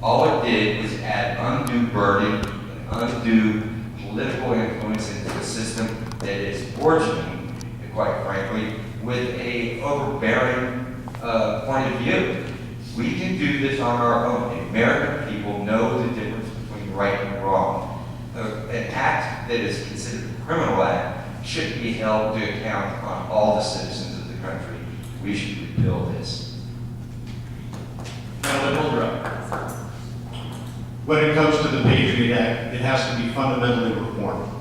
All it did was add undue burden and undue political influence into a system that is burgeoning, and quite frankly, with a overbearing point of view. We can do this on our own. The American people know the difference between right and wrong. An act that is considered a criminal act shouldn't be held to account on all the citizens of the country. We should repeal this. When it comes to the Patriot Act, it has to be fundamentally reformed.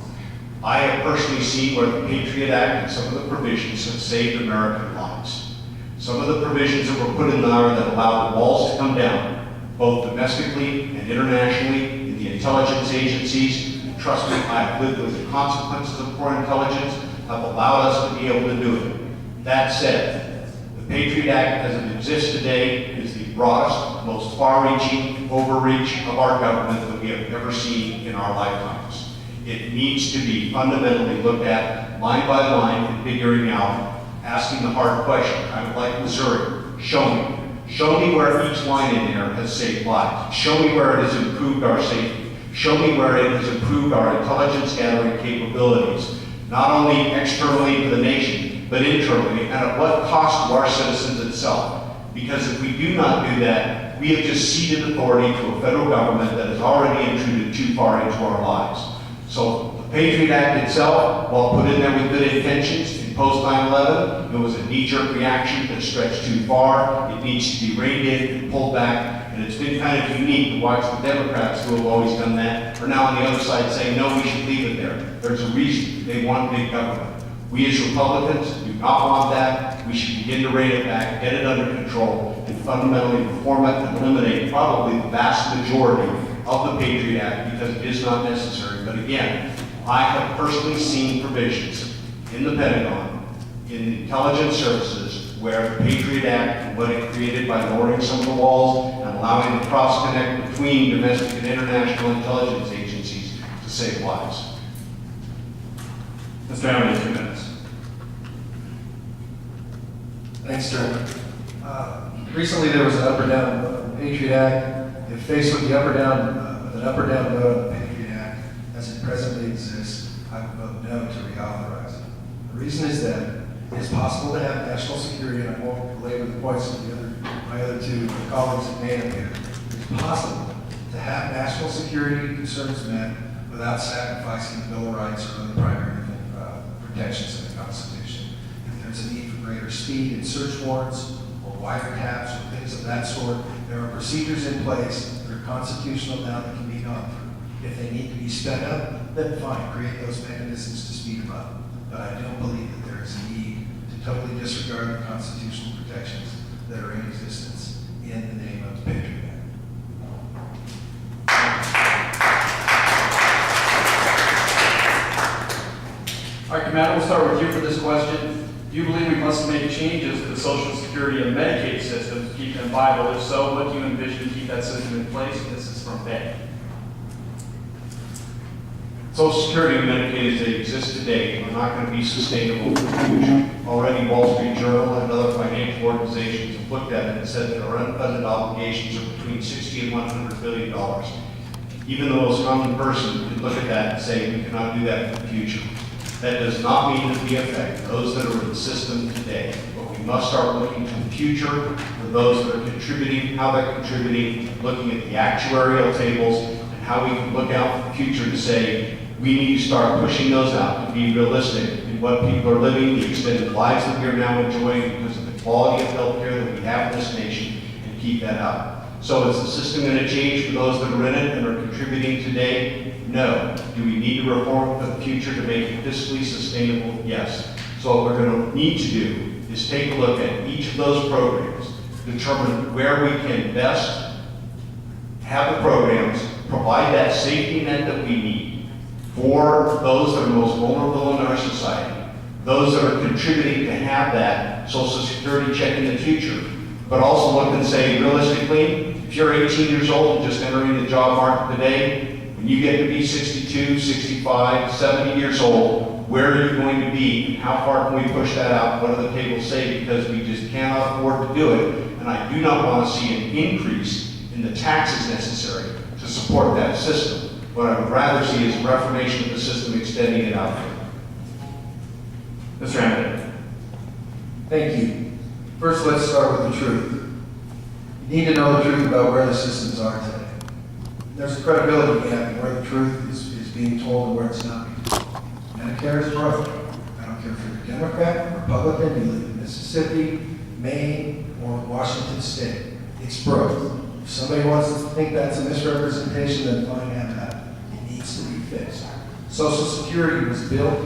I have personally seen where the Patriot Act and some of the provisions have saved American lives. Some of the provisions that were put in there that allowed the walls to come down, both domestically and internationally, in the intelligence agencies, and trust me, I have lived with the consequences of poor intelligence, have allowed us to be able to do it. That said, the Patriot Act as it exists today is the broadest, most far-reaching overreach of our government that we have ever seen in our lifetimes. It needs to be fundamentally looked at line by line and figuring out, asking the hard question, kind of like Missouri. Show me. Show me where each line in there has saved lives. Show me where it has improved our safety. Show me where it has improved our intelligence gathering capabilities, not only externally to the nation, but internally, and at what cost to our citizens itself. Because if we do not do that, we have just ceded authority to a federal government that has already intruded too far into our lives. So the Patriot Act itself, while put in there with good intentions, in post 9/11, it was a knee-jerk reaction that stretched too far. It needs to be reined in and pulled back. And it's been kind of unique to watch the Democrats, who have always done that, are now on the other side saying, no, we should leave it there. There's a reason. They want big government. We as Republicans do not want that. We should begin to rein it back, get it under control, and fundamentally reform it and eliminate probably the vast majority of the Patriot Act because it is not necessary. But again, I have personally seen provisions in the Pentagon, in intelligence services, where the Patriot Act and what it created by lowering some of the walls and allowing the cross-connect between domestic and international intelligence agencies to save lives. Mr. Amodei, 2 minutes. Thanks, Chairman. Recently, there was an up or down Patriot Act. If faced with the up or down, with an up or down vote on the Patriot Act as it presently exists, I would vote no to reauthorize it. The reason is that it is possible to have national security, and I won't belabor the points of my other two colleagues that made up here. It's possible to have national security concerns met without sacrificing the Bill of Rights or other primary protections in the Constitution. If there's a need for greater speed in search warrants or wiretaps or things of that sort, there are procedures in place that are constitutional now that can be gone through. If they need to be sped up, then fine, create those mechanisms to speed them up. But I don't believe that there is a need to totally disregard the constitutional protections that are in existence in the name of the Patriot Act. All right, Commander, we'll start with you for this question. Do you believe we must make changes to the Social Security and Medicaid systems to keep them viable? If so, what do you envision to keep that system in place? This is from Ben. Social Security and Medicaid as they exist today are not going to be sustainable in the future. Already Wall Street Journal and other financial organizations have looked at it and said that our unfunded obligations are between $60 and $100 billion. Even the most common person could look at that and say we cannot do that in the future. That does not mean that we affect those that are in the system today, but we must start looking to the future for those that are contributing, how they're contributing, looking at the actuarial tables, and how we can look out for the future to say, we need to start pushing those out to be realistic in what people are living, the extended lives that we are now enjoying because of the quality of health care that we have in this nation, and keep that up. So is the system going to change for those that are in it and are contributing today? No. Do we need to reform for the future to make it fiscally sustainable? Yes. So what we're going to need to do is take a look at each of those programs, determine where we can best have the programs provide that safety net that we need for those that are most vulnerable in our society, those that are contributing to have that Social Security check in the future, but also look and say, realistically, if you're 18 years old and just entering the job market today, when you get to be 62, 65, 70 years old, where are you going to be? How far can we push that out? What do the tables say? Because we just cannot afford to do it. And I do not want to see an increase in the taxes necessary to support that system. What I would rather see is reformation of the system, extending it out there. Mr. Amodei. Thank you. First, let's start with the truth. You need to know the truth about where the systems are today. There's a credibility gap in where the truth is being told and where it's not being told. Medicare is broke. I don't care if you're a Democrat, Republican, you live in Mississippi, Maine, or Washington State. It's broke. If somebody wants to think that's a misrepresentation, then fine, have that. It needs to be fixed. Social Security was built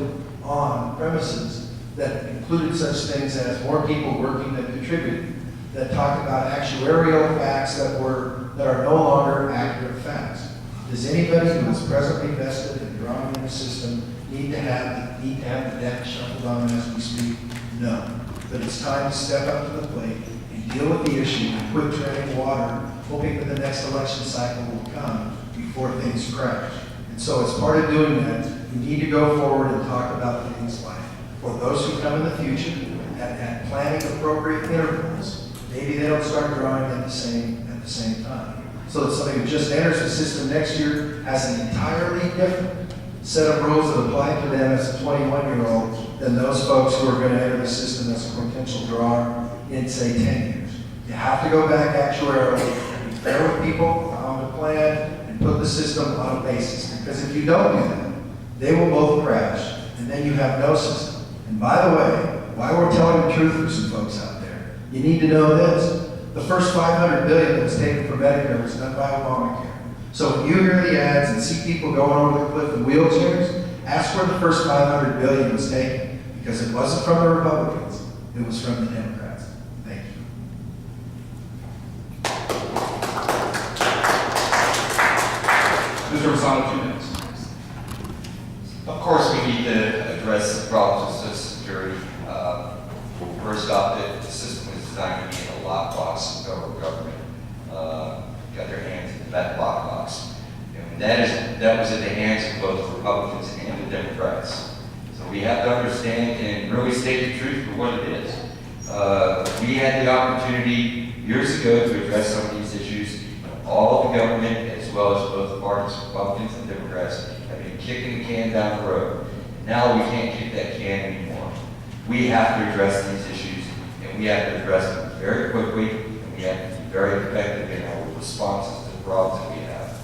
on premises that included such things as more people working than contributing, that talked about actuarial facts that are no longer accurate facts. Does anybody who is presently vested in drawing in the system need to have the deck shuffled on as we speak? No. But it's time to step up to the plate and deal with the issue and quit treading water, hoping that the next election cycle will come before things crash. And so as part of doing that, we need to go forward and talk about things like, for those who come in the future, at planning appropriate intervals, maybe they don't start drawing at the same time. So that somebody who just enters the system next year has an entirely different set of rules that apply to them as a 21-year-old than those folks who are going to enter the system as a potential drawer in, say, 10 years. You have to go back actuarially, be fair with people, allow them to plan, and put the system on a basis. Because if you don't do that, they will both crash, and then you have no system. And by the way, while we're telling the truth for some folks out there, you need to know this. The first $500 billion that was taken from Medicare was done by Obamacare. So when you hear the ads and see people going over the cliff in wheelchairs, ask where the first $500 billion was taken, because it wasn't from the Republicans, it was from the Democrats. Thank you. Mr. Rosano, 2 minutes. Of course, we need to address the problems of Social Security. First off, the system was designed to be in a lockbox of government. Got their hands in that lockbox. And that was in the hands of both Republicans and the Democrats. So we have to understand and really state the truth for what it is. We had the opportunity years ago to address some of these issues. All the government, as well as both parties, Republicans and Democrats, have been kicking the can down the road. Now we can't kick that can anymore. We have to address these issues, and we have to address them very quickly, and we have to be very effective in our responses to the problems that we have.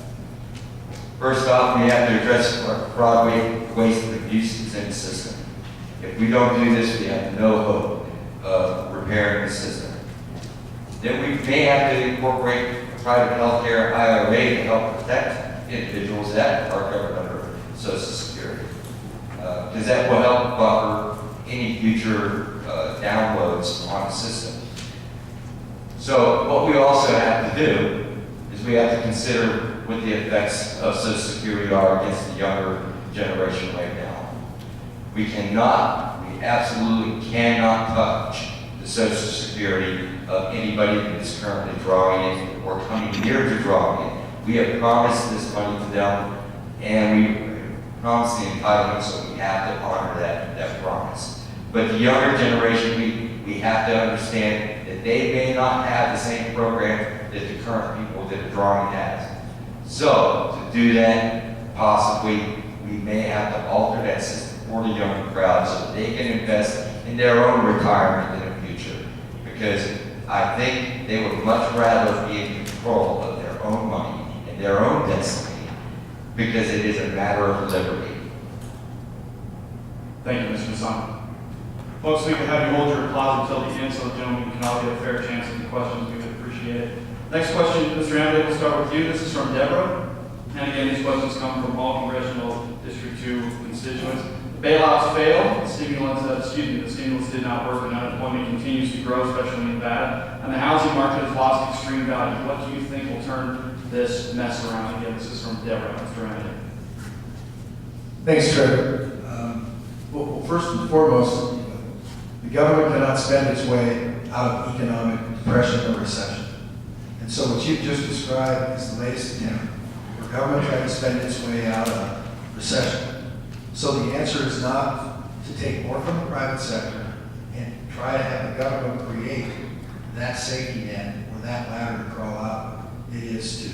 First off, we have to address fraud, waste, and abuses in the system. If we don't do this, we have no hope of repairing the system. Then we may have to incorporate a private healthcare IRA to help protect individuals that are covered under Social Security, because that will help buffer any future downloads on the system. So what we also have to do is we have to consider what the effects of Social Security are against the younger generation right now. We absolutely cannot touch the Social Security of anybody that is currently drawing it or coming near to drawing it. We have promised this money to them, and we promised the entitlement, so we have to honor that promise. But the younger generation, we have to understand that they may not have the same program that the current people that are drawing has. So to do that, possibly, we may have to alter that system for the younger crowd so that they can invest in their own retirement in the future. Because I think they would much rather be in control of their own money and their own destiny, because it is a matter of liberty. Thank you, Mr. Rosano. Folks, we can have you hold your applause until the end so the gentlemen can all get a fair chance at the questions. We would appreciate it. Next question, Mr. Amodei, we'll start with you. This is from Deborah. And again, these questions come from all Congressional District 2 constituents. Bailouts failed. The stimulus did not work, and unemployment continues to grow, especially in Nevada. And the housing market has lost extreme value. What do you think will turn this mess around? Again, this is from Deborah. Mr. Amodei. Thanks, Trevor. Well, first and foremost, the government cannot spend its way out of economic depression or recession. And so what you've just described is the latest attempt for government trying to spend its way out of recession. So the answer is not to take more from the private sector and try to have the government create that safety net or that ladder to crawl out. It is to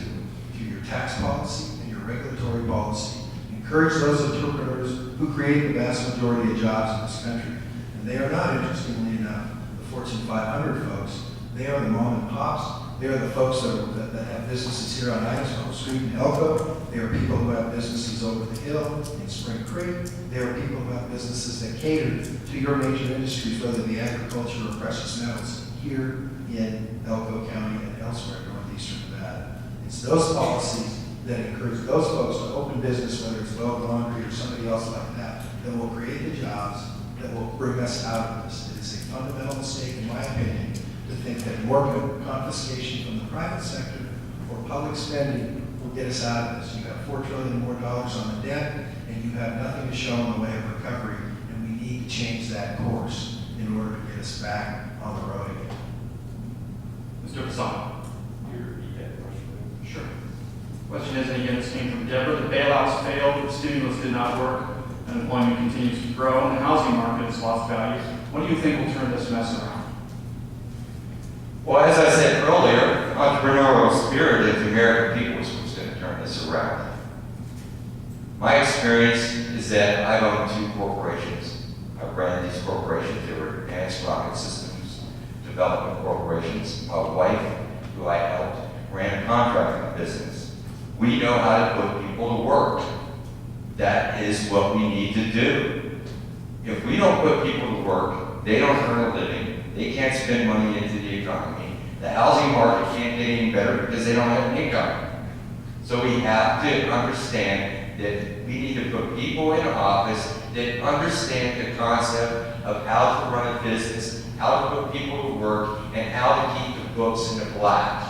tax policy and your regulatory policy. Encourage those entrepreneurs who create the vast majority of jobs in this country. And they are not, interestingly enough, the Fortune 500 folks. They are the mom and pops. They are the folks that have businesses here on Idaho Street in Elko. They are people who have businesses over the hill in Spring Creek. They are people who have businesses that cater to your major industries, whether it be agriculture or precious metals, here in Elko County and elsewhere in northeastern Nevada. It's those policies that encourage those folks to open business, whether it's Vogue Laundry or somebody else like that, that will create the jobs that will bring us out of this. It is a fundamental mistake, in my opinion, to think that more confiscation from the private sector or public spending will get us out of this. You have $4 trillion more on the debt, and you have nothing to show in the way of recovery, and we need to change that course in order to get us back on the road again. Mr. Hassan. Sure. Question is, and again, this came from Deborah, the bailouts failed, the stimulus did not work, unemployment continues to grow, and the housing market has lost value. What do you think will turn this mess around? Well, as I said earlier, entrepreneurial spirit of the American people is what's going to turn this around. My experience is that I've owned 2 corporations. I've ran these corporations. They were advanced rocket systems development corporations. My wife, who I helped, ran a contracting business. We know how to put people to work. That is what we need to do. If we don't put people to work, they don't earn a living, they can't spend money into the economy. The housing market can't get any better because they don't have an income. So we have to understand that we need to put people in office that understand the concept of how to run a business, how to put people to work, and how to keep the books in the black.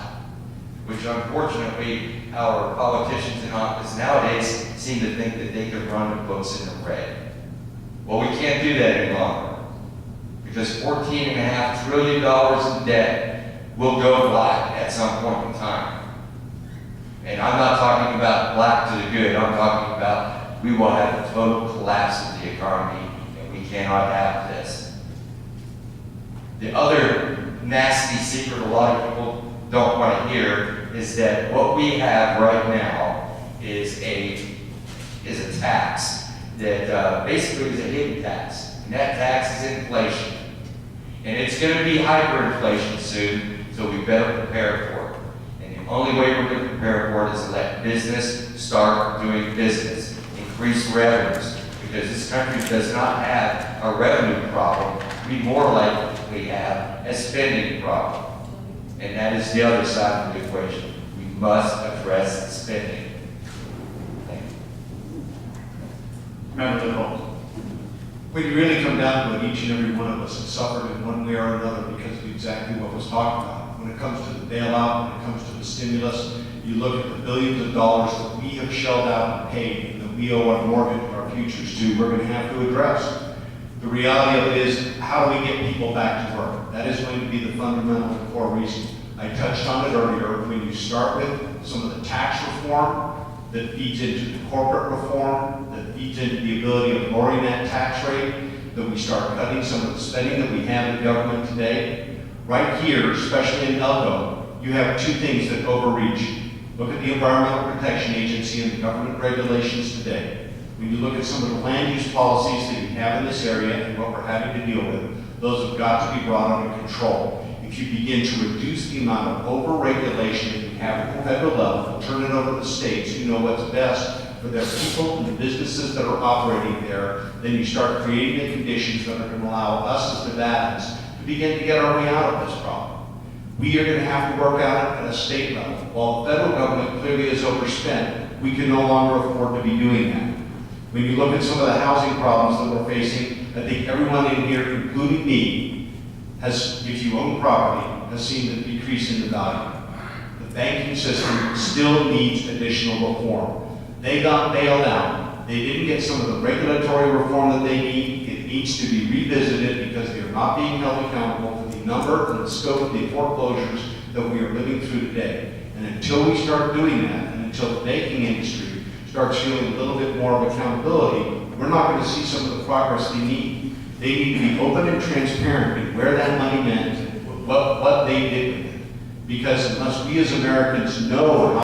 Which unfortunately, our politicians in office nowadays seem to think that they can run the books in the red. Well, we can't do that any longer, because $14.5 trillion in debt will go black at some point in time. And I'm not talking about black to the good, I'm talking about we will have a total collapse of the economy, and we cannot have this. The other nasty secret a lot of people don't want to hear is that what we have right now is a tax that basically is a hidden tax. And that tax is inflation. And it's going to be hyperinflation soon, so we better prepare for it. And the only way we're going to prepare for it is to let business start doing business, increase revenues, because this country does not have a revenue problem. We more likely have a spending problem. And that is the other side of the equation. We must address spending. Thank you. Member Nicole. When you really come down to it, each and every one of us has suffered in one way or another because of exactly what was talked about. When it comes to the bailout, when it comes to the stimulus, you look at the billions of dollars that we have shelled out and paid and that we owe our mortgage and our futures to, we're going to have to address. The reality of it is, how do we get people back to work? That is going to be the fundamental and core reason. I touched on it earlier. When you start with some of the tax reform that feeds into the corporate reform, that feeds into the ability of lowering that tax rate, that we start cutting some of the spending that we have in government today. Right here, especially in Elko, you have 2 things that overreach. Look at the Environmental Protection Agency and the government regulations today. When you look at some of the land use policies that you have in this area and what we're having to deal with, those have got to be brought under control. If you begin to reduce the amount of over-regulation that we have at the federal level and turn it over to the states who know what's best for their people and the businesses that are operating there, then you start creating the conditions that are going to allow us as Nevadans to begin to get our way out of this problem. We are going to have to work out it at a state level. While the federal government clearly is overspent, we can no longer afford to be doing that. When you look at some of the housing problems that we're facing, I think everyone in here, including me, has, if you own property, has seen the decrease in the value. The banking system still needs additional reform. They got bailed out. They didn't get some of the regulatory reform that they need. It needs to be revisited because they are not being held accountable for the number and the scope of the foreclosures that we are living through today. And until we start doing that, and until the banking industry starts feeling a little bit more of accountability, we're not going to see some of the progress they need. They need to be open and transparent in where that money went, what they did with it. Because unless we as Americans know how